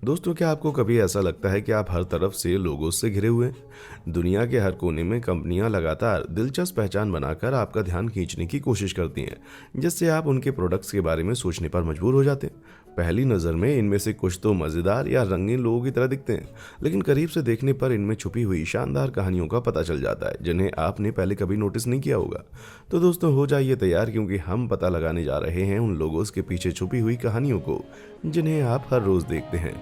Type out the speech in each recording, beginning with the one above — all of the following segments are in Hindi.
दोस्तों, क्या आपको कभी ऐसा लगता है कि आप हर तरफ से लोगों से घिरे हुए हैं? दुनिया के हर कोने में कंपनियां लगातार दिलचस्प पहचान बनाकर आपका ध्यान खींचने की कोशिश करती हैं, जिससे आप उनके प्रोडक्ट्स के बारे में सोचने पर मजबूर हो जाते हैं। पहली नज़र में इनमें से कुछ तो मज़ेदार या रंगीन लोगों की तरह दिखते हैं, लेकिन करीब से देखने पर इनमें छुपी हुई शानदार कहानियों का पता चल जाता है, जिन्हें आपने पहले कभी नोटिस नहीं किया होगा। तो दोस्तों, हो जाइए तैयार, क्योंकि हम पता लगाने जा रहे हैं उन लोगों के पीछे छुपी हुई कहानियों को, जिन्हें आप हर रोज देखते हैं।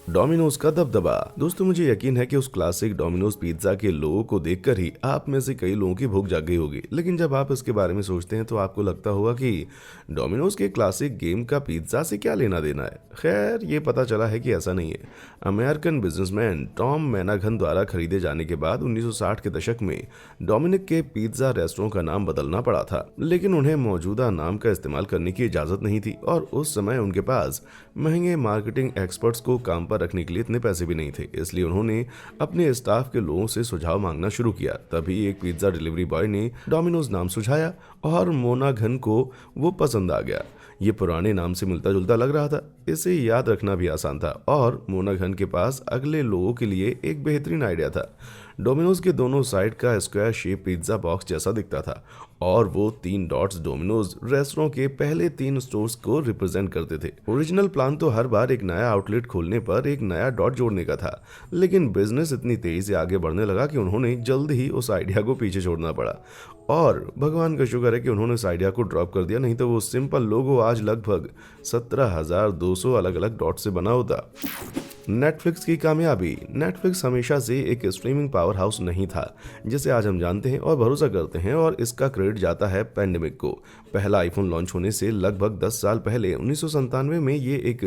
डोमिनोज का दबदबा। दोस्तों, मुझे यकीन है कि उस क्लासिक डोमिनोज पिज्जा के लोगों को देखकर ही आप में से कई लोगों की भूख जाग गई होगी। लेकिन जब आप इसके बारे में सोचते हैं तो आपको लगता होगा कि डोमिनोज के क्लासिक गेम का पिज्जा से क्या लेना देना है। खैर, ये पता चला है कि ऐसा नहीं है। अमेरिकन बिजनेसमैन टॉम मैनाघन द्वारा खरीदे जाने के बाद 1960 के दशक में डोमिनिक के पिज्जा रेस्टोरेंट का नाम बदलना पड़ा था, लेकिन उन्हें मौजूदा नाम का इस्तेमाल करने की इजाजत नहीं थी और उस समय उनके पास महंगे मार्केटिंग एक्सपर्ट्स को काम पर रखने के लिए इतने पैसे भी नहीं थे। इसलिए उन्होंने अपने स्टाफ के लोगों से सुझाव मांगना शुरू किया। तभी एक पिज्जा डिलीवरी बॉय ने डोमिनोज नाम सुझाया और मोनाघन को वो पसंद आ गया। ये पुराने नाम से मिलता जुलता लग रहा था, इसे याद रखना भी आसान था और मोनाघन के पास अगले लोगों के लिए एक बेहतरीन आइडिया था। डोमिनोज के दोनों साइड का स्क्वायर शेप पिज्जा बॉक्स जैसा दिखता था और वो 3 डॉट्स डोमिनोज रेस्टोरेंट के पहले 3 स्टोर्स को रिप्रेजेंट करते थे। ओरिजिनल प्लान तो हर बार एक नया आउटलेट खोलने पर एक नया डॉट जोड़ने का था, लेकिन बिजनेस इतनी तेजी से आगे बढ़ने लगा कि उन्होंने जल्द ही उस आइडिया को पीछे छोड़ना पड़ा। और भगवान का शुक्र है कि उन्होंने उस आइडिया को ड्रॉप कर दिया, नहीं तो वो सिंपल लोगो आज लगभग 17,200 अलग अलग डॉट से बना होता। नेटफ्लिक्स की कामयाबी। नेटफ्लिक्स हमेशा से एक स्ट्रीमिंग पावर हाउस नहीं था जिसे आज हम जानते हैं और भरोसा करते हैं, और इसका क्रेडिट जाता है पैंडेमिक को। पहला आईफोन लॉन्च होने से लगभग 10 साल पहले 1997 में ये एक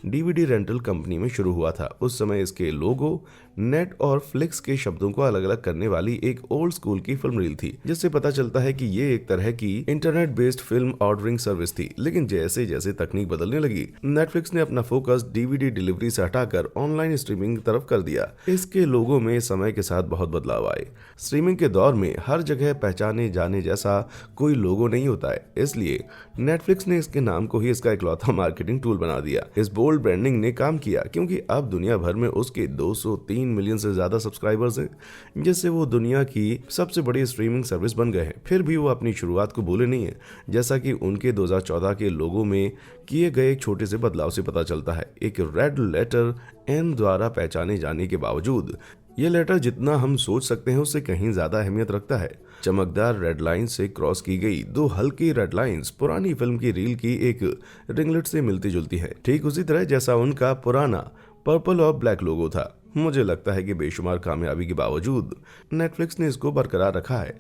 डीवीडी रेंटल कंपनी में शुरू हुआ था। उस समय इसके लोगो नेट और फ्लिक्स के शब्दों को अलग अलग करने वाली एक ओल्ड स्कूल की फिल्म रील थी, जिससे पता चलता है कि ये एक तरह की internet based film ordering service थी। लेकिन जैसे जैसे तकनीक बदलने लगी, नेटफ्लिक्स ने अपना फोकस डीवीडी डिलीवरी से हटाकर ऑनलाइन स्ट्रीमिंग की तरफ कर दिया। इसके लोगों में समय के साथ बहुत बदलाव आए। स्ट्रीमिंग के दौर में हर जगह पहचाने जाने जैसा कोई लोगो नहीं होता है, इसलिए नेटफ्लिक्स ने इसके नाम को ही इसका इकलौता मार्केटिंग टूल बना दिया। इस बोल्ड ब्रांडिंग ने काम किया क्योंकि अब दुनिया भर में उसके 203 मिलियन से ज्यादा सब्सक्राइबर्स हैं, जिससे वो दुनिया की सबसे बड़ी स्ट्रीमिंग सर्विस बन गए हैं। फिर भी वो अपनी शुरुआत को भूले नहीं है, जैसा कि उनके 2014 के लोगों में किए गए एक छोटे से बदलाव से पता चलता है। एक रेड लेटर एन द्वारा पहचाने जाने के बावजूद ये लेटर जितना हम सोच सकते हैं उससे कहीं ज्यादा अहमियत रखता है। चमकदार रेड लाइन से क्रॉस की गई 2 हल्की रेड लाइंस पुरानी फिल्म की रील की एक रिंगलेट से मिलती जुलती है, ठीक उसी तरह जैसा उनका पुराना पर्पल और ब्लैक लोगो था। मुझे लगता है कि बेशुमार कामयाबी के बावजूद नेटफ्लिक्स ने इसको बरकरार रखा है।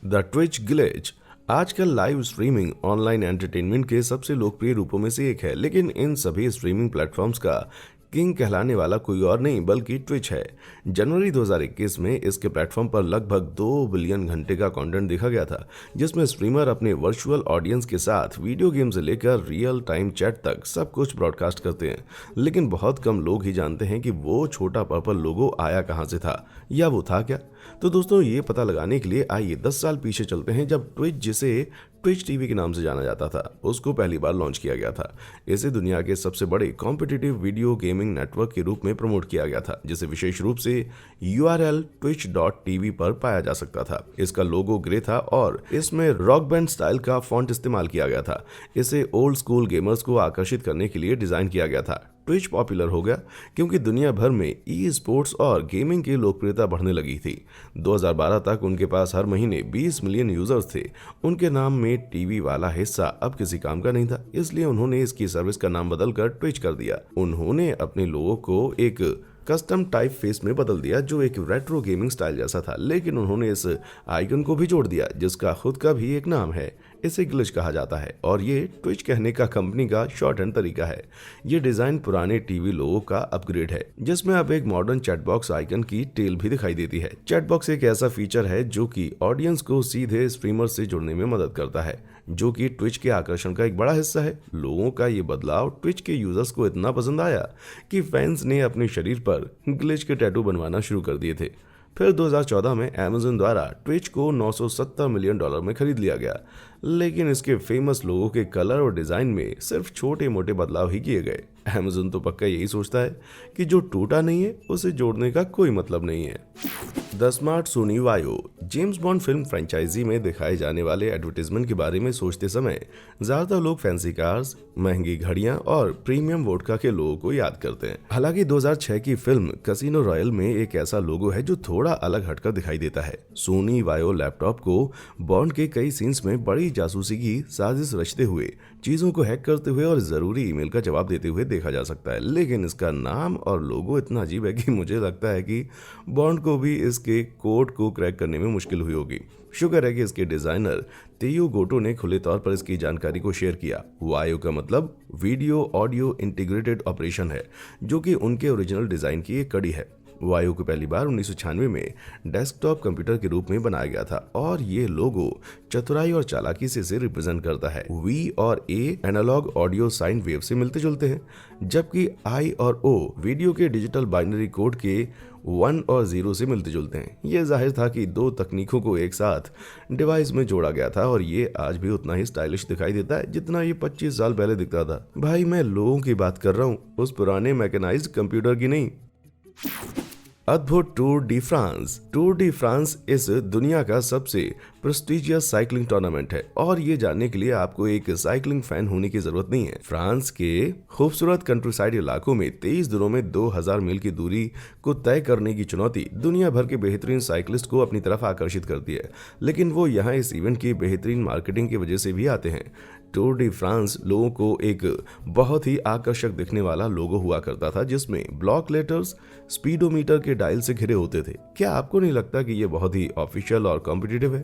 The Twitch glitch. आजकल लाइव स्ट्रीमिंग ऑनलाइन एंटरटेनमेंट के सबसे लोकप्रिय रूपों में से एक है, लेकिन इन सभी स्ट्रीमिंग प्लेटफॉर्म्स का किंग कहलाने वाला कोई और नहीं बल्कि ट्विच है। जनवरी 2021 में इसके प्लेटफॉर्म पर लगभग 2 बिलियन घंटे का कंटेंट देखा गया था, जिसमें स्ट्रीमर अपने वर्चुअल ऑडियंस के साथ वीडियो गेम से लेकर रियल टाइम चैट तक सब कुछ ब्रॉडकास्ट करते हैं। लेकिन बहुत कम लोग ही जानते हैं कि वो छोटा पर्पल लोगो आया कहां से था, या वो था क्या। तो दोस्तों, ये पता लगाने के लिए आइए 10 साल पीछे चलते हैं, जब ट्विच, जिसे ट्विच टीवी के नाम से जाना जाता था, उसको पहली बार लॉन्च किया गया था। इसे दुनिया के सबसे बड़े कॉम्पिटिटिव वीडियो गेमिंग नेटवर्क के रूप में प्रमोट किया गया था, जिसे विशेष रूप से URL twitch.tv पर पाया जा सकता था। इसका लोगो ग्रे था और इसमें रॉक बैंड स्टाइल का फॉन्ट इस्तेमाल किया गया था। इसे ओल्ड स्कूल गेमर्स को आकर्षित करने के लिए डिजाइन किया गया था। ट्विच पॉपुलर हो गया क्योंकि दुनिया भर में ई स्पोर्ट्स और गेमिंग की लोकप्रियता बढ़ने लगी थी। 2012 तक उनके पास हर महीने 20 मिलियन यूजर्स थे। उनके नाम में टीवी वाला हिस्सा अब किसी काम का नहीं था, इसलिए उन्होंने इसकी सर्विस का नाम बदलकर ट्विच कर दिया। उन्होंने अपने लोगों को एक कस्टम टाइप फेस में बदल दिया जो एक रेट्रो गेमिंग स्टाइल जैसा था, लेकिन उन्होंने इस आइकन को भी जोड़ दिया जिसका खुद का भी एक नाम है। इसे ग्लिच कहा जाता है और ये ट्विच कहने का कंपनी का शॉर्ट हैंड तरीका है। ये डिजाइन पुराने टीवी लोगो का अपग्रेड है, जिसमें अब एक मॉडर्न चैटबॉक्स आइकन की टेल भी दिखाई देती है। चैटबॉक्स एक ऐसा फीचर है जो कि ऑडियंस को सीधे स्ट्रीमर से जुड़ने में मदद करता है, जो कि ट्विच के आकर्षण का एक बड़ा हिस्सा है। लोगों का ये बदलाव ट्विच के यूजर्स को इतना पसंद आया कि फैंस ने अपने शरीर पर ग्लिच के टैटू बनवाना शुरू कर दिए थे। फिर 2014 में अमेज़न द्वारा ट्विच को $970 मिलियन में खरीद लिया गया, लेकिन इसके फेमस लोगों के कलर और डिज़ाइन में सिर्फ छोटे मोटे बदलाव ही किए गए। अमेज़न तो पक्का यही सोचता है कि जो टूटा नहीं है उसे जोड़ने का कोई मतलब नहीं है। The smart Sony Vaio. James Bond film franchise में दिखाए जाने वाले एडवर्टीजमेंट के बारे में सोचते समय ज्यादातर लोग फैंसी कार्स, महंगी घड़ियां और प्रीमियम वोडका के लोगों को याद करते हैं। हालांकि 2006 की फिल्म कैसीनो रॉयल में एक ऐसा लोगो है जो थोड़ा अलग हटकर दिखाई देता है। सोनी वायो लैपटॉप को बॉन्ड के कई सीन्स में बड़ी जासूसी की साजिश रचते हुए, चीजों को हैक करते हुए और जरूरी ईमेल का जवाब देते हुए देखा जा सकता है। लेकिन इसका नाम और लोगो इतना अजीब है कि मुझे लगता है कि बॉन्ड को भी इसके कोड को क्रैक करने में मुश्किल हुई होगी। शुक्र है कि इसके डिजाइनर तेयो गोटो ने खुले तौर पर इसकी जानकारी को शेयर किया। वायो का मतलब वीडियो ऑडियो इंटीग्रेटेड ऑपरेशन है, जो कि उनके ओरिजिनल डिजाइन की एक कड़ी है। वायो को पहली बार 1996 में डेस्कटॉप कंप्यूटर के रूप में बनाया गया था और ये लोगो चतुराई और चालाकी से इसे रिप्रेजेंट करता है। वी और ए एनालॉग ऑडियो साइन वेव से मिलते जुलते हैं, जबकि आई और ओ वीडियो के डिजिटल बाइनरी कोड के 1 और 0 से मिलते जुलते हैं। यह जाहिर था कि दो तकनीकों को एक साथ डिवाइस में जोड़ा गया था और ये आज भी उतना ही स्टाइलिश दिखाई देता है जितना ये 25 साल पहले दिखता था। भाई मैं लोगों की बात कर रहा हूँ, उस पुराने मैकेनाइज्ड कंप्यूटर की नहीं। अद्भुत Tour de France. Tour de France इस दुनिया का सबसे प्रेस्टिजियस साइकिलिंग टूर्नामेंट है और ये जानने के लिए आपको एक साइकिलिंग फैन होने की जरूरत नहीं है। फ्रांस के खूबसूरत कंट्रीसाइड इलाकों में 23 दिनों में 2000 मील की दूरी को तय करने की चुनौती दुनिया भर के बेहतरीन साइकिलिस्ट को अपनी तरफ आकर्षित करती है, लेकिन वो यहाँ इस इवेंट की बेहतरीन मार्केटिंग की वजह से भी आते हैं। टूर डी फ्रांस लोगों को एक बहुत ही आकर्षक दिखने वाला लोगो हुआ करता था, जिसमें ब्लॉक लेटर्स स्पीडोमीटर के डायल से घिरे होते थे। क्या आपको नहीं लगता कि ये बहुत ही ऑफिशियल और कॉम्पिटिटिव है?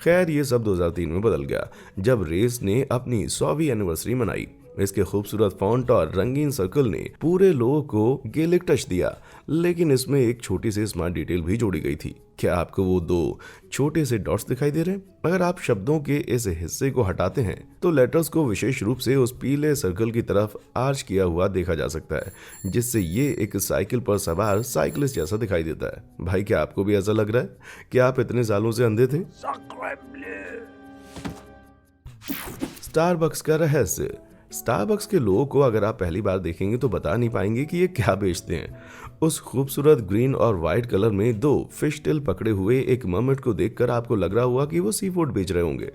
खैर, ये सब 2003 में बदल गया जब रेस ने अपनी 100वीं एनिवर्सरी मनाई। इसके खूबसूरत फॉन्ट और रंगीन सर्कल ने पूरे लोगो को गैलिक टच दिया, लेकिन इसमें एक छोटी सी स्मार्ट डिटेल भी जोड़ी गई थी। क्या आपको वो दो छोटे से डॉट्स दिखाई दे रहे हैं? अगर आप शब्दों के इस हिस्से को हटाते हैं तो लेटर्स को विशेष रूप से उस पीले सर्कल की तरफ आर्च किया हुआ देखा जा सकता है, जिससे ये एक साइकिल पर सवार साइकिलिस्ट जैसा दिखाई देता है। भाई क्या आपको भी ऐसा लग रहा है कि आप इतने सालों से अंधे थे? स्टारबक्स का रहस्य। स्टारबक्स के लोगों को अगर आप पहली बार देखेंगे तो बता नहीं पाएंगे कि ये क्या बेचते हैं। उस खूबसूरत ग्रीन और व्हाइट कलर में दो फिश टेल पकड़े हुए एक मर्मेड को देखकर आपको लग रहा हुआ कि वो सी फूड बेच रहे होंगे।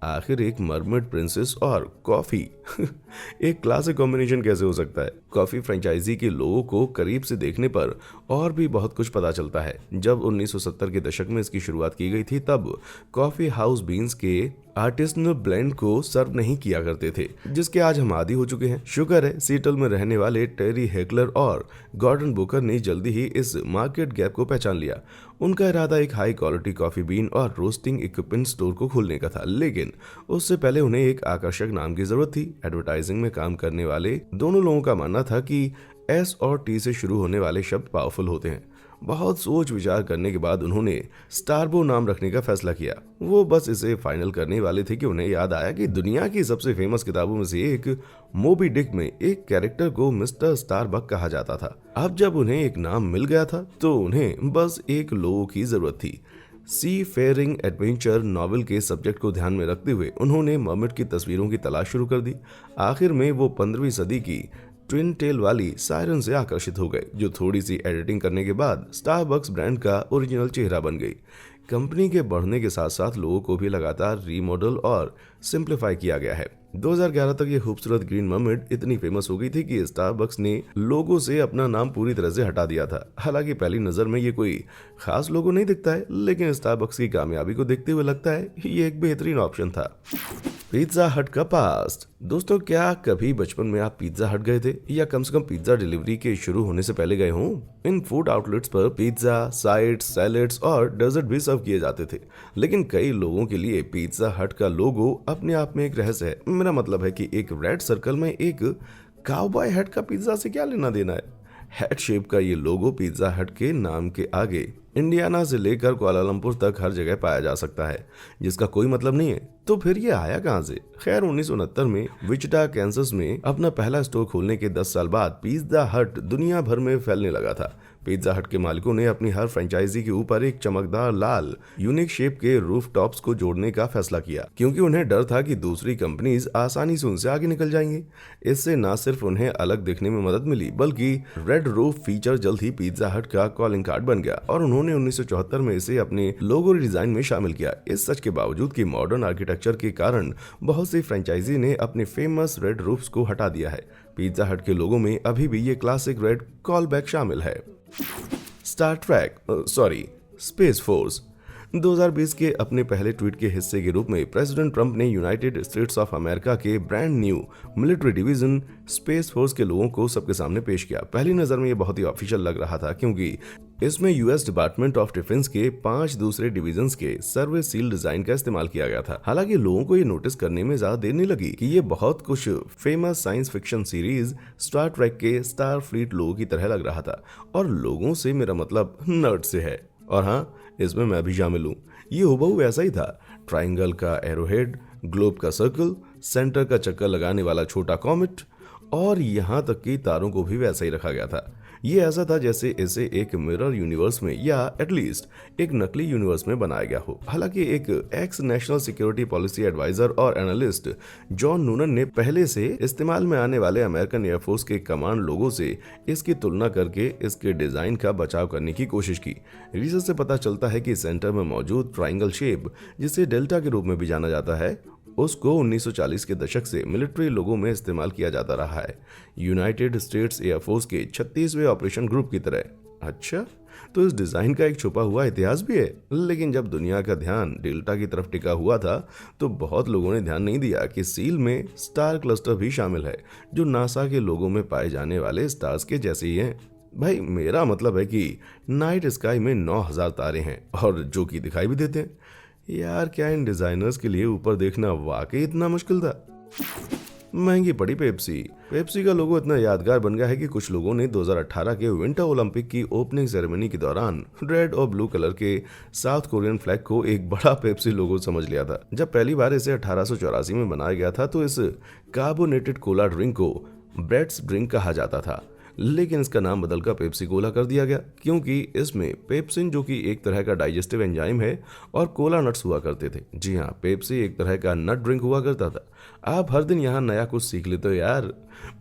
आखिर एक मर्मेड प्रिंसेस और कॉफी एक क्लासिक कॉम्बिनेशन कैसे हो सकता है? कॉफी फ्रेंचाइजी के लोगों को करीब से देखने पर और भी बहुत कुछ पता चलता है। जब 1970 के दशक में इसकी शुरुआत की गई थी, तब कॉफी हाउस बीन्स के आर्टिसनल ब्लेंड को सर्व नहीं किया करते थे, जिसके आज हम आदी हो चुके हैं। शुक्र है सीटल में रहने वाले टेरी हेकलर और गॉर्डन बुकर ने जल्दी ही इस मार्केट गैप को पहचान लिया। उनका इरादा एक हाई क्वालिटी कॉफी बीन और रोस्टिंग इक्विपमेंट स्टोर को खोलने का था, लेकिन उससे पहले उन्हें एक आकर्षक नाम की जरूरत थी। एडवर्टाइजिंग में काम करने वाले दोनों लोगों का मानना था कि एस और टी से शुरू होने वाले शब्द पावरफुल होते हैं। बहुत सोच विचार करने के बाद उन्होंने स्टारबो नाम रखने का फैसला किया। वो बस इसे फाइनल करने वाले थे कि उन्हें याद आया कि दुनिया की सबसे फेमस किताबों में से एक मोबी डिक में एक कैरेक्टर को मिस्टर स्टारबक कहा जाता था। अब जब उन्हें एक नाम मिल गया था तो उन्हें बस एक लोगो की जरूरत थी। सी फेयरिंग एडवेंचर नॉवेल के सब्जेक्ट को ध्यान में रखते हुए उन्होंने मर्मेड की तस्वीरों की तलाश शुरू कर दी। आखिर में वो 15वीं सदी की ट्विन टेल वाली सायरन से आकर्षित हो गए, जो थोड़ी सी एडिटिंग करने के बाद स्टारबक्स ब्रांड का ओरिजिनल चेहरा बन गई। कंपनी के बढ़ने के साथ साथ लोगों को भी लगातार रीमॉडल और सिंप्लीफाई किया गया है। 2011 तक ये खूबसूरत ग्रीन मर्मेड इतनी फेमस हो गई थी कि स्टारबक्स ने लोगो से अपना नाम पूरी तरह से हटा दिया था। हालांकि पहली नजर में ये कोई खास लोगो नहीं दिखता है, लेकिन स्टारबक्स की कामयाबी को देखते हुए लगता है ये एक बेहतरीन ऑप्शन था। पिज्जा हट का पास्ट। दोस्तों, क्या कभी बचपन में आप पिज्जा हट गए थे या कम से कम पिज्जा डिलीवरी के शुरू होने से पहले गए हों? इन फूड आउटलेट्स पर पिज्जा, साइड्स, सैलेड्स और डेजर्ट भी सर्व किए जाते थे, लेकिन कई लोगों के लिए पिज्जा हट का लोगो अपने आप में एक रहस्य है। मेरा मतलब है कि एक रेड सर्कल में एक काउबॉय हट का पिज्जा से क्या लेना देना है? हेड शेप का ये लोगो पिज्जा हट के नाम के आगे इंडियाना से लेकर कुआलालंपुर तक हर जगह पाया जा सकता है, जिसका कोई मतलब नहीं है। तो फिर ये आया कहां से? खैर, 1969 में विचिटा, कैंसस में अपना पहला स्टोर खोलने के 10 साल बाद पिज्जा हट दुनिया भर में फैलने लगा था। पिज्जा हट के मालिकों ने अपनी हर फ्रेंचाइजी के ऊपर एक चमकदार लाल यूनिक शेप के रूफ टॉप्स को जोड़ने का फैसला किया, क्योंकि उन्हें डर था कि दूसरी कंपनीज आसानी से उनसे आगे निकल जाएंगी। इससे न सिर्फ उन्हें अलग दिखने में मदद मिली, बल्कि रेड रूफ फीचर जल्द ही पिज्जा हट का कॉलिंग कार्ड बन गया और उन्होंने 1974 में इसे अपने लोगो डिजाइन में शामिल किया। इस सच के बावजूद कि मॉडर्न आर्किटेक्चर के कारण बहुत सी फ्रेंचाइजी ने अपने फेमस रेड रूफ्स को हटा दिया है, पिज्जा हट के लोगों में अभी भी ये क्लासिक रेड कॉल बैक शामिल है। स्पेस फोर्स 2020 के अपने पहले ट्वीट के हिस्से के रूप में प्रेसिडेंट ट्रंप ने यूनाइटेड स्टेट्स ऑफ अमेरिका के brand new military division space force के लोगों को सबके सामने पेश किया। पहली नजर में ये बहुत ही ऑफिशियल लग रहा था, क्योंकि इसमें यूएस डिपार्टमेंट ऑफ डिफेंस के 5 दूसरे डिवीजन्स के सर्विस सील डिजाइन का इस्तेमाल किया गया था। हालांकि लोगों को ये नोटिस करने में ज्यादा देर नहीं लगी कि ये बहुत कुछ famous science fiction series Star Trek के स्टार फ्लीट लोगो की तरह लग रहा था, और लोगों से मेरा मतलब नर्ड से है। और हाँ, इसमें मैं भी शामिल हूँ। ये हुबहू वैसा ही था, ट्राइंगल का एरोहेड, ग्लोब का सर्कल, सेंटर का चक्कर लगाने वाला छोटा कॉमेट, और यहाँ तक कि तारों को भी वैसा ही रखा गया था। ये ऐसा था जैसे इसे एक मिरर यूनिवर्स में या एटलीस्ट एक नकली यूनिवर्स में बनाया गया हो। हालांकि एक ex national security policy adviser और एनालिस्ट जॉन नूनन ने पहले से इस्तेमाल में आने वाले अमेरिकन एयरफोर्स के कमांड लोगों से इसकी तुलना करके इसके डिजाइन का बचाव करने की कोशिश की। रिसर्च से पता चलता है कि सेंटर में मौजूद ट्राइंगल शेप, जिसे डेल्टा के रूप में भी जाना जाता है, उसको 1940 के दशक से मिलिट्री लोगों में इस्तेमाल किया जाता रहा है, यूनाइटेड स्टेट्स एयरफोर्स के 36वें ऑपरेशन ग्रुप की तरह। अच्छा, तो इस डिजाइन का एक छुपा हुआ इतिहास भी है। लेकिन जब दुनिया का ध्यान डेल्टा की तरफ टिका हुआ था, तो बहुत लोगों ने ध्यान नहीं दिया कि सील में स्टार क्लस्टर भी शामिल है, जो नासा के लोगों में पाए जाने वाले स्टार्स के जैसे ही हैं। भाई, मेरा मतलब है कि नाइट स्काई में 9000 तारे हैं, और जो कि दिखाई भी देते हैं। यार, क्या इन डिजाइनर्स के लिए ऊपर देखना वाकई इतना मुश्किल था? महंगी पड़ी पेप्सी का लोगो इतना यादगार बन गया है कि कुछ लोगों ने 2018 के विंटर ओलंपिक की ओपनिंग सेरेमनी के दौरान रेड और ब्लू कलर के साउथ कोरियन फ्लैग को एक बड़ा पेप्सी लोगो समझ लिया था। जब पहली बार इसे 1884 में बनाया गया था, तो इस कार्बोनेटेड कोला ड्रिंक को ब्रेड्स ड्रिंक कहा जाता था, लेकिन इसका नाम बदलकर पेप्सी कोला कर दिया गया, क्योंकि इसमें पेप्सिन, जो कि एक तरह का डाइजेस्टिव एंजाइम है, और कोला नट्स हुआ करते थे। जी हाँ, पेप्सी एक तरह का नट ड्रिंक हुआ करता था। आप हर दिन यहाँ नया कुछ सीख लेते हो यार।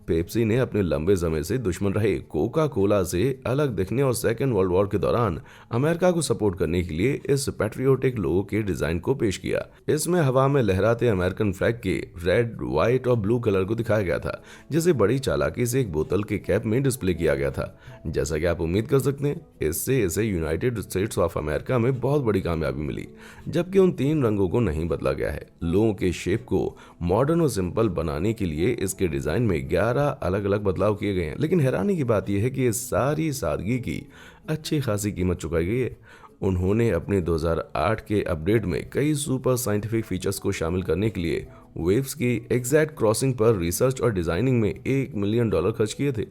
पेप्सी ने अपने लंबे समय से दुश्मन रहे कोका कोला से अलग दिखने और सेकेंड वर्ल्ड वॉर के दौरान अमेरिका को सपोर्ट करने के लिए इस पैट्रियोटिक लोगो के डिजाइन को पेश किया। इसमें हवा में लहराते अमेरिकन फ्लैग के रेड, व्हाइट और ब्लू कलर को दिखाया गया था, जिसे बड़ी चालाकी से एक बोतल के कैप में डिस्प्ले किया गया था। जैसा कि आप उम्मीद कर सकते हैं, इससे इसे यूनाइटेड स्टेट्स ऑफ अमेरिका में बहुत बड़ी कामयाबी मिली, जबकि उन 3 रंगों को नहीं बदला गया है। लोगों के शेप को मॉडर्न और सिंपल बनाने के लिए इसके डिजाइन में 11 अलग अलग बदलाव किए गए हैं। लेकिन हैरानी की बात यह है कि इस सारी सादगी की अच्छी खासी कीमत चुकाई गई है। उन्होंने अपने 2008 के अपडेट में कई सुपर साइंटिफिक फीचर्स को शामिल करने के लिए वेव्स की एग्जैक्ट क्रॉसिंग पर रिसर्च और डिजाइनिंग में $1 मिलियन खर्च किए थे,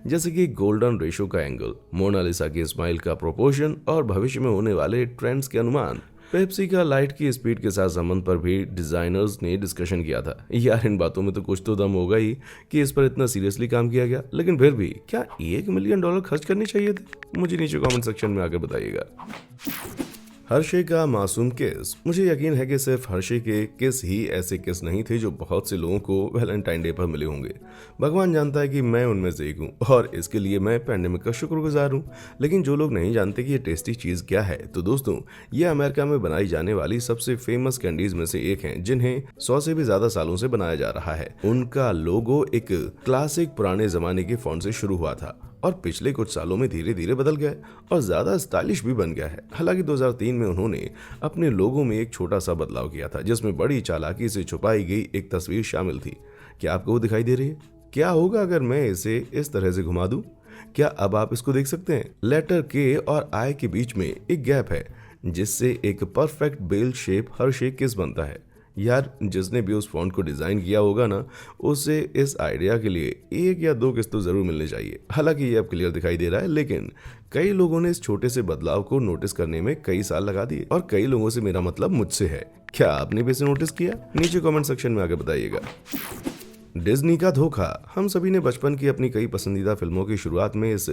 जैसे कि गोल्डन रेशो का एंगल, मोनालिसा की स्माइल का प्रोपोर्शन और भविष्य में होने वाले ट्रेंड्स के अनुमान। पेप्सी का लाइट की स्पीड के साथ संबंध पर भी डिजाइनर्स ने डिस्कशन किया था। यार, इन बातों में तो कुछ तो दम होगा ही कि इस पर इतना सीरियसली काम किया गया, लेकिन फिर भी क्या $1 मिलियन खर्च करने चाहिए थे? मुझे नीचे कमेंट सेक्शन में आकर बताइएगा। हर्षे का मासूम किस। मुझे यकीन है कि सिर्फ हर्षे के किस ही ऐसे किस नहीं थे जो बहुत से लोगों को वैलेंटाइन डे पर मिले होंगे। भगवान जानता है कि मैं उनमें से एक हूँ, और इसके लिए मैं पैंडेमिक का शुक्रगुजार हूँ। लेकिन जो लोग नहीं जानते कि ये टेस्टी चीज़ क्या है, तो दोस्तों, ये अमेरिका में बनाई जाने वाली सबसे फेमस कैंडीज में से एक है, जिन्हें 100 से भी ज्यादा सालों से बनाया जा रहा है। उनका लोगो एक क्लासिक पुराने जमाने के फॉन्ट से शुरू हुआ था, और पिछले कुछ सालों में धीरे धीरे बदल गया है और ज्यादा स्टाइलिश भी बन गया है। हालांकि 2003 में उन्होंने अपने लोगो में एक छोटा सा बदलाव किया था, जिसमें बड़ी चालाकी से छुपाई गई एक तस्वीर शामिल थी। क्या आपको वो दिखाई दे रही है? क्या होगा अगर मैं इसे इस तरह से घुमा दूं? क्या अब आप इसको देख सकते हैं? लेटर के और आई के बीच में एक गैप है, जिससे एक परफेक्ट बेल शेप हर्षे किस बनता है। यार, जिसने भी उस फॉन्ट को डिजाइन किया होगा ना, उसे इस आइडिया के लिए 1 या 2 किस्त तो जरूर मिलने चाहिए। हालांकि ये अब क्लियर दिखाई दे रहा है, लेकिन कई लोगों ने इस छोटे से बदलाव को नोटिस करने में कई साल लगा दिए, और कई लोगों से मेरा मतलब मुझसे है। क्या आपने भी इसे नोटिस किया? नीचे कमेंट सेक्शन में आकर बताइएगा। डिज्नी का धोखा। हम सभी ने बचपन की अपनी कई पसंदीदा फिल्मों की शुरुआत में इस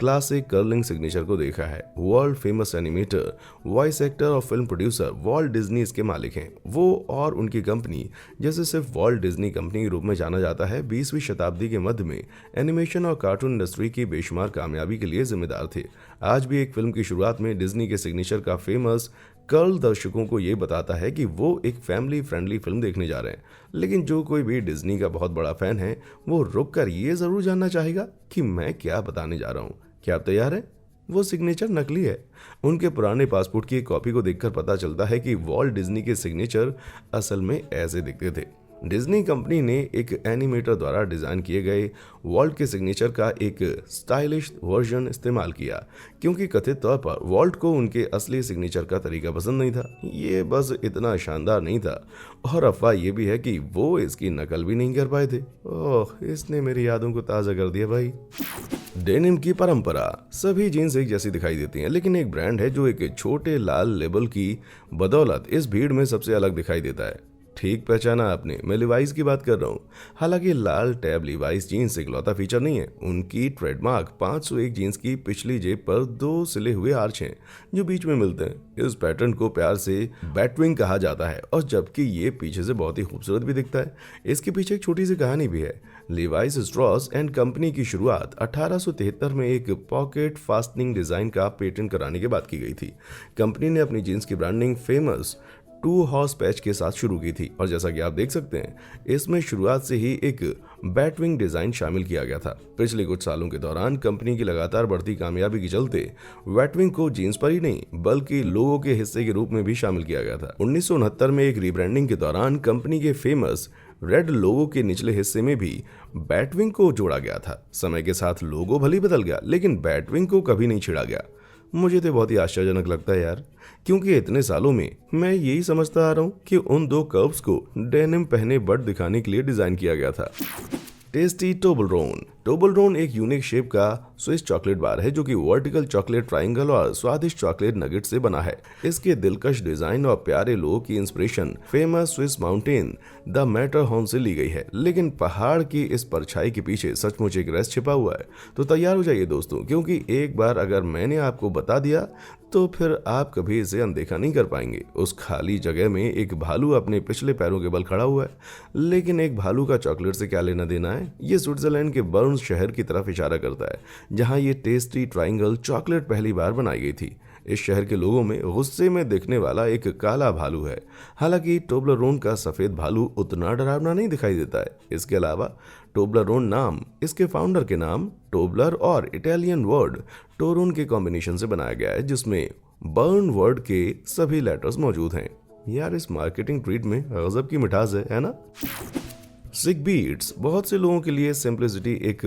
क्लासिक कर्लिंग सिग्नेचर को देखा है। World famous animator, voice actor और फिल्म प्रोड्यूसर वॉल्ट डिज्नी इसके मालिक हैं। वो और उनकी कंपनी, जैसे सिर्फ वॉल्ट डिज्नी कंपनी के रूप में जाना जाता है, 20वीं शताब्दी के मध्य में एनिमेशन और कार्टून इंडस्ट्री की बेशुमार कामयाबी के लिए जिम्मेदार थे। आज भी एक फिल्म की शुरुआत में डिज्नी के सिग्नेचर का फेमस कर्ल दर्शकों को ये बताता है कि वो एक फैमिली फ्रेंडली फिल्म देखने जा रहे हैं। लेकिन जो कोई भी डिज्नी का बहुत बड़ा फैन है, वो रुक कर ये जरूर जानना चाहेगा कि मैं क्या बताने जा रहा हूँ। क्या आप तैयार हैं? वो सिग्नेचर नकली है। उनके पुराने पासपोर्ट की एक कॉपी को देखकर पता चलता है कि वॉल्ट डिज्नी के सिग्नेचर असल में ऐसे दिखते थे। डिज्नी कंपनी ने एक एनिमेटर द्वारा डिजाइन किए गए वॉल्ट के सिग्नेचर का एक स्टाइलिश वर्जन इस्तेमाल किया, क्योंकि कथित तौर पर वॉल्ट को उनके असली सिग्नेचर का तरीका पसंद नहीं था। ये बस इतना शानदार नहीं था, और अफवाह ये भी है कि वो इसकी नकल भी नहीं कर पाए थे। ओह, इसने मेरी यादों को ताज़ा कर दिया भाई। डेनिम की परंपरा। सभी जीन्स एक जैसी दिखाई देती हैं, लेकिन एक ब्रांड है जो एक छोटे लाल लेबल की बदौलत इस भीड़ में सबसे अलग दिखाई देता है। ठीक पहचाना आपने, मैं लिवाइस की बात कर रहा हूँ। हालांकि लाल टैब लिवाइस जीन्स इकलौता फीचर नहीं है। उनकी ट्रेडमार्क 501 जीन्स की पिछली जेब पर 2 सिले हुए आर्च हैं जो बीच में मिलते हैं। इस पैटर्न को प्यार से बैटविंग कहा जाता है, और जबकि ये पीछे से बहुत ही खूबसूरत भी दिखता है। इसके पीछे एक छोटी सी कहानी भी है। लिवाइस स्ट्रॉस एंड कंपनी की शुरुआत 1873 में एक पॉकेट फास्टनिंग डिजाइन का पेटेंट कराने के बाद की गई थी। कंपनी ने अपनी जीन्स की ब्रांडिंग फेमस 2 हॉर्स पैच के साथ शुरू की थी, और जैसा कि आप देख सकते हैं, इसमें शुरुआत से ही एक बैटविंग डिजाइन शामिल किया गया था। पिछले कुछ सालों के दौरान कंपनी की लगातार बढ़ती कामयाबी के चलते बैटविंग को जीन्स पर ही नहीं बल्कि लोगो के हिस्से के रूप में भी शामिल किया गया था। 1969 में एक रीब्रांडिंग के दौरान कंपनी के फेमस रेड लोगो के निचले हिस्से में भी बैटविंग को जोड़ा गया था। समय के साथ लोगो भले ही बदल गया, लेकिन बैटविंग को कभी नहीं छिड़ा गया। मुझे तो बहुत ही आश्चर्यजनक लगता है यार, क्योंकि इतने सालों में मैं यही समझता आ रहा हूँ कि उन 2 कर्व्स को डेनिम पहने बट दिखाने के लिए डिजाइन किया गया था। टेस्टी टोबलरोन। टोबलरोन एक यूनिक शेप का स्विस चॉकलेट बार है जो कि वर्टिकल चॉकलेट ट्रायंगल और स्वादिष्ट चॉकलेट नगेट से बना है। इसके दिलकश डिजाइन और प्यारे लोगो की inspiration famous Swiss mountain the Matterhorn से ली गई है, लेकिन पहाड़ की इस परछाई के पीछे सचमुच एक रहस्य छिपा हुआ है। तो तैयार हो जाइए दोस्तों, क्योंकि एक बार अगर मैंने आपको बता दिया तो फिर आप कभी इसे अनदेखा नहीं कर पाएंगे। उस खाली जगह में एक भालू अपने पिछले पैरों के बल खड़ा हुआ है, लेकिन एक भालू का चॉकलेट से क्या लेना देना है? ये स्विट्जरलैंड के बर्न शहर की तरफ इशारा करता है, जहां ये टेस्टी ट्रायंगल चॉकलेट पहली बार बनाई गई थी। इस शहर के लोगों में गुस्से में दिखने वाला एक काला भालू है। हालांकि टोबलरोन का सफेद भालू उतना डरावना नहीं दिखाई देता है। इसके अलावा टोबलरोन नाम इसके फाउंडर के नाम टोबलर और इटालियन वर्ड टोरोन के कॉम्बिनेशन से बनाया गया है, जिसमें बर्न वर्ड के सभी लेटर्स मौजूद हैं। यार, इस मार्केटिंग ट्रीट में गजब की मिठास है ना? सिक बीट्स। बहुत से लोगों के लिए सिंप्लिसिटी एक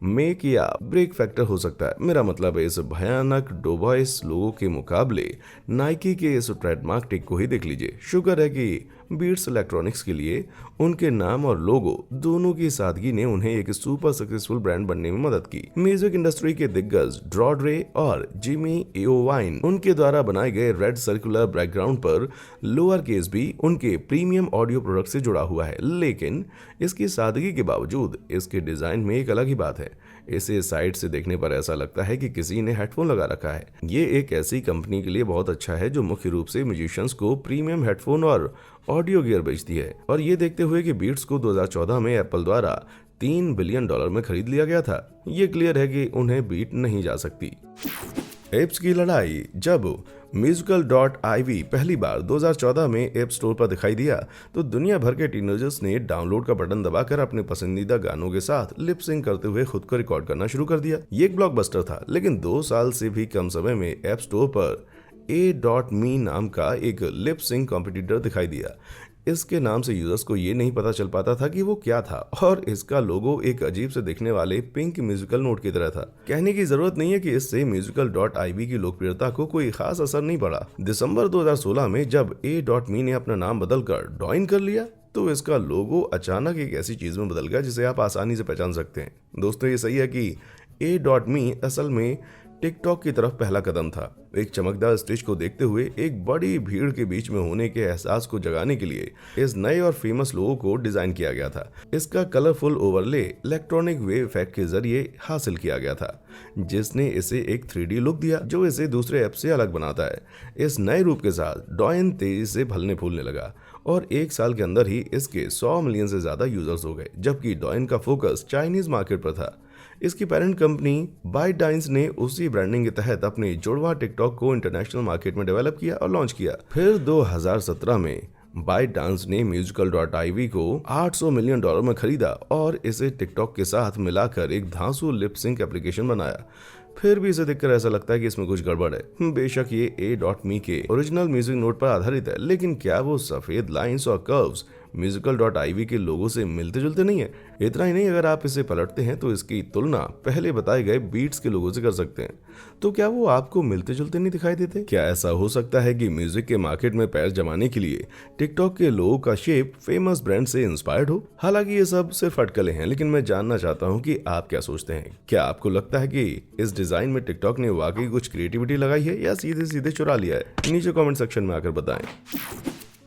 मेक या ब्रेक फैक्टर हो सकता है। मेरा मतलब है, इस भयानक डोबॉइस लोगों के मुकाबले नाइकी के इस ट्रेडमार्क टिक को ही देख लीजिए। शुक्र है कि बीट्स इलेक्ट्रॉनिक्स के लिए उनके नाम और लोगो दोनों की सादगी ने उन्हें एक सुपर सक्सेसफुल ब्रांड बनने में मदद की। म्यूजिक इंडस्ट्री के दिग्गज ड्रॉड्रे और जिमी इओवाइन उनके द्वारा बनाए गए रेड सर्कुलर बैकग्राउंड पर लोअर केस भी उनके प्रीमियम ऑडियो प्रोडक्ट से जुड़ा हुआ है, लेकिन इसकी सादगी के बावजूद इसके डिजाइन में एक अलग ही बात है। इसे साइड से देखने पर ऐसा लगता है कि किसी ने हेडफोन लगा रखा है। ये एक ऐसी कंपनी के लिए बहुत अच्छा है जो मुख्य रूप से म्यूजिशियंस को प्रीमियम हेडफोन और ऑडियो गियर बेचती है। और ये देखते हुए कि बीट्स को 2014 में एप्पल द्वारा $3 बिलियन में खरीद लिया गया था, ये क्लियर है कि उन्हें बीट नहीं जा सकती। एप्स की लड़ाई। जब musical.iv पहली बार 2014 में ऐप स्टोर पर दिखाई दिया तो दुनिया भर के टीनेजर्स ने डाउनलोड का बटन दबाकर अपने पसंदीदा गानों के साथ लिप सिंक करते हुए खुद को रिकॉर्ड करना शुरू कर दिया। ये एक ब्लॉकबस्टर था, लेकिन 2 साल से भी कम समय में ऐप स्टोर पर A.me नाम का एक लिप सिंक कॉम्पिटिटर दिखाई दिया। इसके नाम से यूजर्स को ये नहीं पता चल पाता था कि वो क्या था, और इसका लोगो एक अजीब से दिखने वाले पिंक म्यूजिकल नोट की तरह था। कहने की जरूरत नहीं है कि इससे musical.iv की लोकप्रियता को कोई खास असर नहीं पड़ा। दिसंबर 2016 में जब A.me ने अपना नाम बदलकर डॉइन कर लिया तो इसका लोगो अचानक एक ऐसी चीज में बदल गया जिसे आप आसानी से पहचान सकते हैं। दोस्तों, ये सही है कि A.me असल में टिकटॉक की तरफ पहला कदम था। एक चमकदार स्टेज को देखते हुए एक बड़ी भीड़ के बीच में होने के एहसास को जगाने के लिए इस नए और फेमस लोगो को डिजाइन किया गया था। इसका colourful overlay electronic wave effect के जरिए हासिल किया गया था, जिसने इसे एक 3D लुक दिया जो इसे दूसरे ऐप से अलग बनाता है। इस नए रूप के साथ डॉइन तेजी से फलने फूलने लगा और एक साल के अंदर ही इसके 100 मिलियन से ज्यादा यूजर्स हो गए, जबकि डॉइन का फोकस चाइनीज मार्केट पर था। इसकी पेरेंट कंपनी बाइटडांस ने उसी ब्रांडिंग के तहत अपने जुड़वा टिकटॉक को इंटरनेशनल मार्केट में डेवलप किया और लॉन्च किया। फिर 2017 में बाइटडांस ने musical.ly को $800 मिलियन में खरीदा और इसे टिकटॉक के साथ मिलाकर एक धांसू लिप सिंक एप्लीकेशन बनाया। फिर भी इसे देखकर ऐसा लगता है कि इसमें कुछ गड़बड़ है। बेशक ये A.me के ओरिजिनल म्यूजिक नोट पर आधारित है, लेकिन क्या वो सफेद लाइंस और कर्व्स musical.ly के लोगों से मिलते जुलते नहीं है? इतना ही नहीं, अगर आप इसे पलटते हैं तो इसकी तुलना पहले बताए गए बीट्स के लोगों से कर सकते हैं। तो क्या वो आपको मिलते जुलते नहीं दिखाई देते? क्या ऐसा हो सकता है कि म्यूजिक के मार्केट में पैर जमाने के लिए टिकटॉक के लोगों का शेप फेमस ब्रांड से इंस्पायर्ड हो? हालांकि ये सब सिर्फ अटकलें हैं, लेकिन मैं जानना चाहता हूँ कि आप क्या सोचते हैं। क्या आपको लगता है कि इस डिजाइन में टिकटॉक ने वाकई कुछ क्रिएटिविटी लगाई है या सीधे सीधे चुरा लिया है? नीचे कमेंट सेक्शन में आकर बताएं।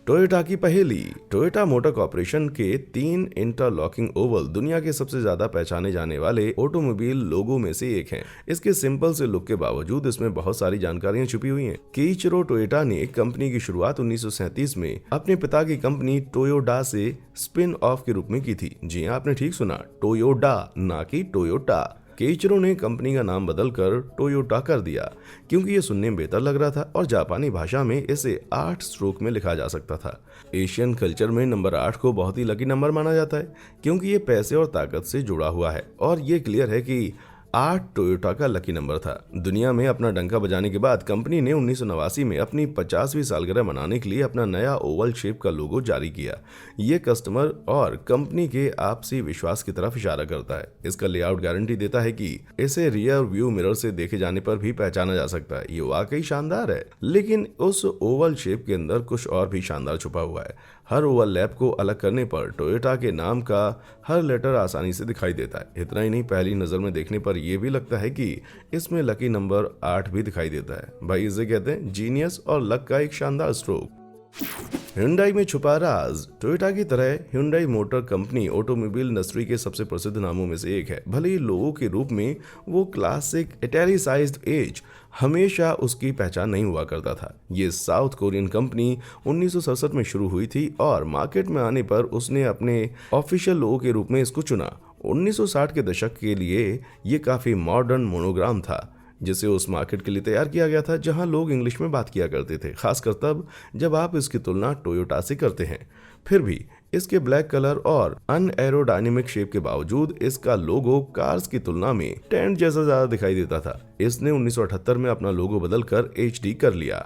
टोयोटा की पहेली। टोयोटा मोटर कॉर्पोरेशन के 3 इंटरलॉकिंग ओवल दुनिया के सबसे ज्यादा पहचाने जाने वाले ऑटोमोबाइल लोगो में से एक हैं। इसके सिंपल से लुक के बावजूद इसमें बहुत सारी जानकारियां छुपी हुई हैं। केइचिरो टोयोटा ने कंपनी की शुरुआत 1937 में अपने पिता की कंपनी टोयोडा से स्पिन ऑफ के रूप में की थी। जी हां, आपने ठीक सुना, टोयोडा, ना कि टोयोटा। केइचिरो ने कंपनी का नाम बदलकर टोयोटा कर दिया क्योंकि ये सुनने में बेहतर लग रहा था और जापानी भाषा में इसे 8 स्ट्रोक में लिखा जा सकता था। एशियन कल्चर में नंबर 8 को बहुत ही लकी नंबर माना जाता है क्योंकि ये पैसे और ताकत से जुड़ा हुआ है और ये क्लियर है कि 8 टोयोटा का लकी नंबर था। दुनिया में अपना डंका बजाने के बाद कंपनी ने 1989 में अपनी 50वीं सालगिरह मनाने के लिए अपना नया ओवल शेप का लोगो जारी किया। ये कस्टमर और कंपनी के आपसी विश्वास की तरफ इशारा करता है। इसका लेआउट गारंटी देता है कि इसे रियर व्यू मिरर से देखे जाने पर भी पहचाना जा सकता है। ये वाकई शानदार है, लेकिन उस ओवल शेप के अंदर कुछ और भी शानदार छुपा हुआ है। हर ओवल लैप को अलग करने पर टोयोटा के नाम का हर लेटर आसानी से दिखाई देता है। इतना ही नहीं, पहली नजर में देखने पर यह भी लगता है कि इसमें लकी नंबर 8 भी दिखाई देता है। भाई, इसे कहते हैं जीनियस और लक का एक शानदार स्ट्रोक। Hyundai में छुपा राज। टोयोटा की तरह Hyundai motor company automobile industry के सबसे प्रसिद्ध नामों में से एक है। भले ही लोगों के रूप में वो क्लासिक इटैलिसाइज्ड एज हमेशा उसकी पहचान नहीं हुआ करता था। ये साउथ कोरियन कंपनी 1967 में शुरू हुई थी और मार्केट में आने पर उसने अपने ऑफिशियल लोगो के रूप में इसको चुना। 1960 के दशक के लिए ये काफी मॉडर्न मोनोग्राम था जिसे उस मार्केट के लिए तैयार किया गया था जहां लोग इंग्लिश में बात किया करते थे, खासकर तब जब आप इसकी तुलना टोयोटा से करते हैं। फिर भी इसके ब्लैक कलर और अनएरोडायनेमिक शेप के बावजूद इसका लोगो कार्स की तुलना में टेंट जैसा ज्यादा दिखाई देता था। इसने 1978 में अपना लोगो बदलकर HD कर लिया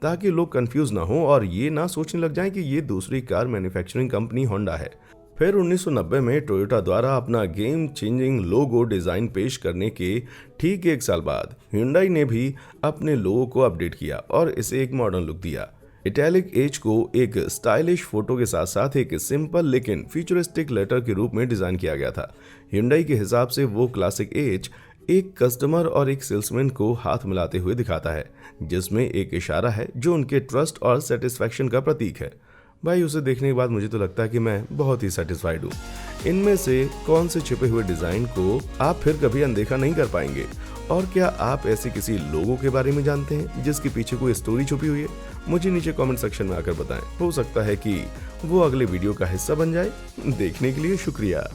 ताकि लोग कंफ्यूज ना हो और ये ना सोचने लग जाएं कि ये दूसरी कार मैन्युफैक्चरिंग कंपनी होंडा है। फिर 1990 में टोयोटा द्वारा अपना गेम चेंजिंग लोगो डिजाइन पेश करने के ठीक 1 साल बाद Hyundai ने भी अपने लोगो को अपडेट किया और इसे एक मॉडर्न लुक दिया। इटैलिक एज को एक स्टाइलिश फोटो के साथ साथ एक सिंपल लेकिन फ्यूचरिस्टिक लेटर के रूप में डिजाइन किया गया था। Hyundai के हिसाब से वो क्लासिक एज एक कस्टमर और एक सेल्समैन को हाथ मिलाते हुए दिखाता है, जिसमें एक इशारा है जो उनके ट्रस्ट और सेटिस्फैक्शन का प्रतीक है। भाई, उसे देखने के बाद मुझे तो लगता है कि मैं बहुत ही सेटिस्फाइड हूँ। इनमें से कौन से छिपे हुए डिजाइन को आप फिर कभी अनदेखा नहीं कर पाएंगे? और क्या आप ऐसे किसी लोगों के बारे में जानते हैं जिसके पीछे कोई स्टोरी छुपी हुई है? मुझे नीचे कमेंट सेक्शन में आकर बताएं। हो सकता है कि वो अगले वीडियो का हिस्सा बन जाए। देखने के लिए शुक्रिया।